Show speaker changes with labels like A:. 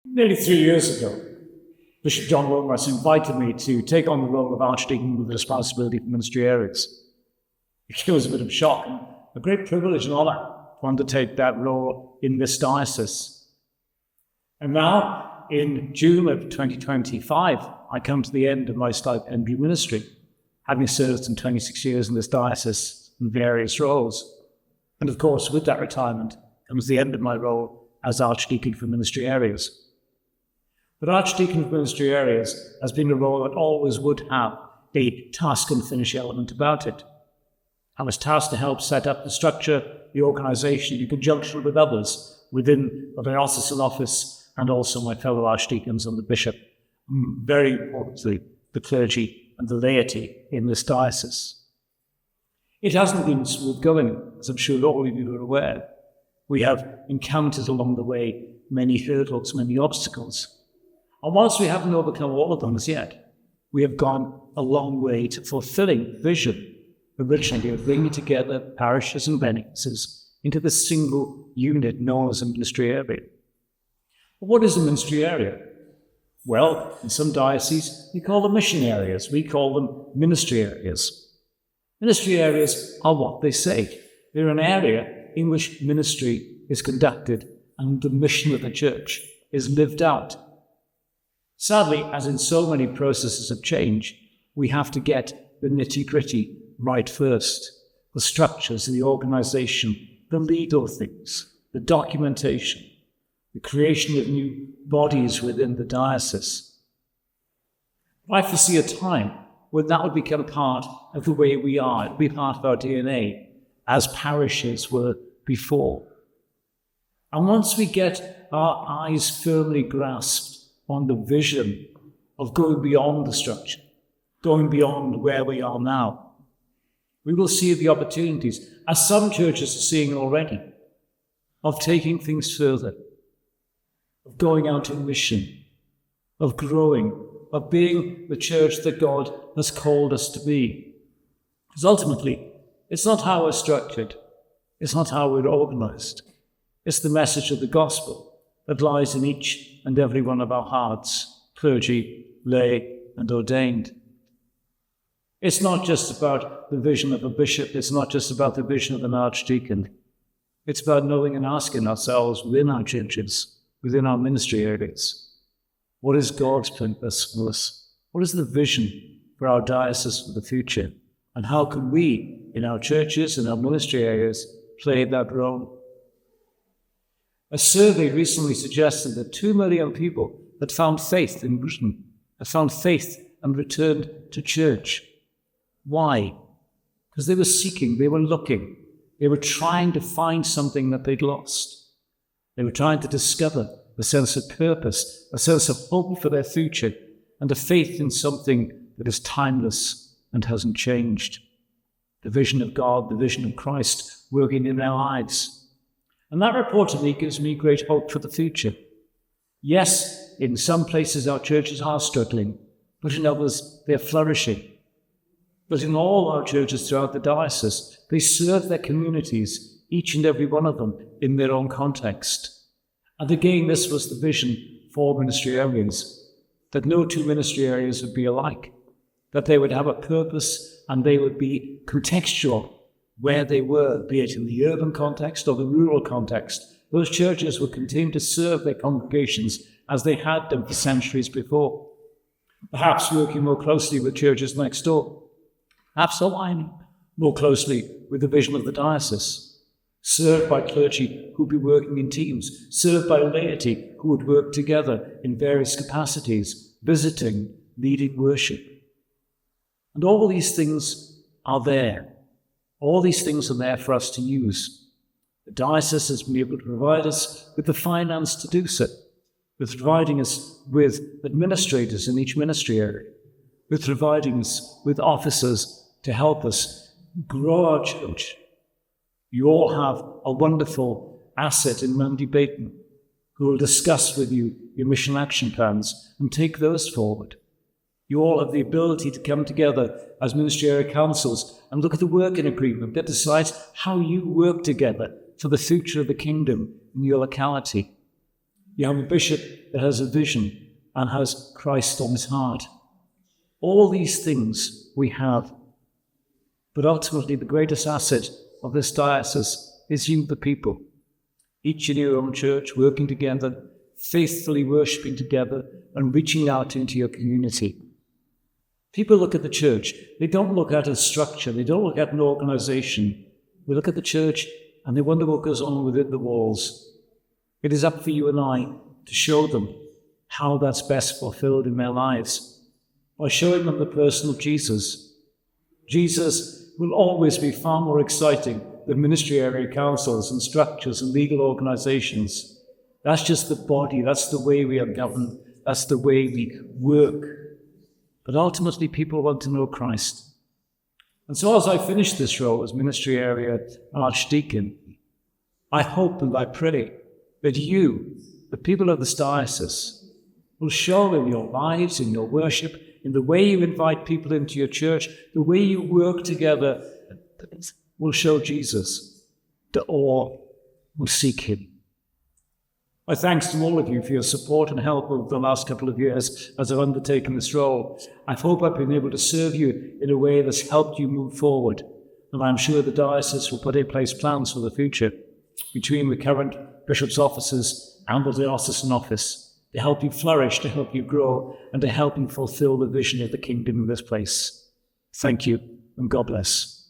A: Nearly 3 years ago, Bishop John Wilmers invited me to take on the role of Archdeacon with the responsibility for ministry areas. It was a bit of a shock and a great privilege and honour to undertake that role in this diocese. And now, in June of 2025, I come to the end of my stipendiary ministry, having served some 26 years in this diocese in various roles. And of course, with that retirement comes the end of my role as Archdeacon for ministry areas. But Archdeacon for ministry areas has been a role that always would have a task and finish element about it. I was tasked to help set up the structure, the organisation, in conjunction with others within the diocesan office and also my fellow archdeacons and the bishop, very importantly, the clergy and the laity in this diocese. It hasn't been smooth going, as I'm sure all of you are aware. We have encountered along the way many hurdles, many obstacles. And whilst we haven't overcome all of them as yet, we have gone a long way to fulfilling the vision originally of bringing together parishes and benefices into the single unit known as a ministry area. But what is a ministry area? Well, in some dioceses, we call them mission areas. We call them ministry areas. Ministry areas are what they say. They're an area in which ministry is conducted and the mission of the church is lived out. Sadly, as in so many processes of change, we have to get the nitty-gritty right first. The structures, the organisation, the legal things, the documentation, the creation of new bodies within the diocese. I foresee a time when that would become part of the way we are. It would be part of our DNA, as parishes were before. And once we get our eyes firmly grasped on the vision of going beyond the structure, going beyond where we are now, we will see the opportunities, as some churches are seeing already, of taking things further, of going out in mission, of growing, of being the church that God has called us to be. Because ultimately, it's not how we're structured, it's not how we're organised, it's the message of the gospel that lies in each and every one of our hearts, clergy, lay, and ordained. It's not just about the vision of a bishop, it's not just about the vision of an archdeacon. It's about knowing and asking ourselves within our churches, within our ministry areas, what is God's purpose for us? What is the vision for our diocese for the future? And how can we, in our churches and our ministry areas, play that role? A survey recently suggested that 2 million people had found faith in Britain, had found faith and returned to church. Why? Because they were seeking, they were looking, they were trying to find something that they'd lost. They were trying to discover a sense of purpose, a sense of hope for their future, and a faith in something that is timeless and hasn't changed. The vision of God, the vision of Christ working in their lives. And that report to me gives me great hope for the future. Yes, in some places our churches are struggling, but in others they're flourishing. But in all our churches throughout the diocese, they serve their communities, each and every one of them, in their own context. And again, this was the vision for ministry areas, that no two ministry areas would be alike, that they would have a purpose and they would be contextual where they were, be it in the urban context or the rural context. Those churches would continue to serve their congregations as they had done for centuries before, perhaps working more closely with churches next door, perhaps aligning more closely with the vision of the diocese, served by clergy who would be working in teams, served by laity who would work together in various capacities, visiting, leading worship. And all these things are there. All these things are there for us to use. The diocese has been able to provide us with the finance to do so, with providing us with administrators in each ministry area, with providing us with officers to help us grow our church. You all have a wonderful asset in Mandy Baton, who will discuss with you your mission action plans and take those forward. You all have the ability to come together as ministry area councils and look at the working agreement that decides how you work together for the future of the kingdom in your locality. You have a bishop that has a vision and has Christ on his heart. All these things we have. But ultimately, the greatest asset of this diocese is you, the people. Each in your own church, working together, faithfully worshipping together, and reaching out into your community. People look at the church. They don't look at a structure. They don't look at an organization. They look at the church and they wonder what goes on within the walls. It is up for you and I to show them how that's best fulfilled in their lives by showing them the person of Jesus. Jesus will always be far more exciting than ministry area councils and structures and legal organizations. That's just the body. That's the way we are governed. That's the way we work. But ultimately, people want to know Christ. And so as I finish this role as ministry area Archdeacon, I hope and I pray that you, the people of this diocese, will show in your lives, in your worship, in the way you invite people into your church, the way you work together, will show Jesus, that all will seek him. My thanks to all of you for your support and help over the last couple of years as I've undertaken this role. I hope I've been able to serve you in a way that's helped you move forward. And I'm sure the diocese will put in place plans for the future between the current bishop's offices and the diocesan office to help you flourish, to help you grow, and to help you fulfill the vision of the kingdom in this place. Thank you, and God bless.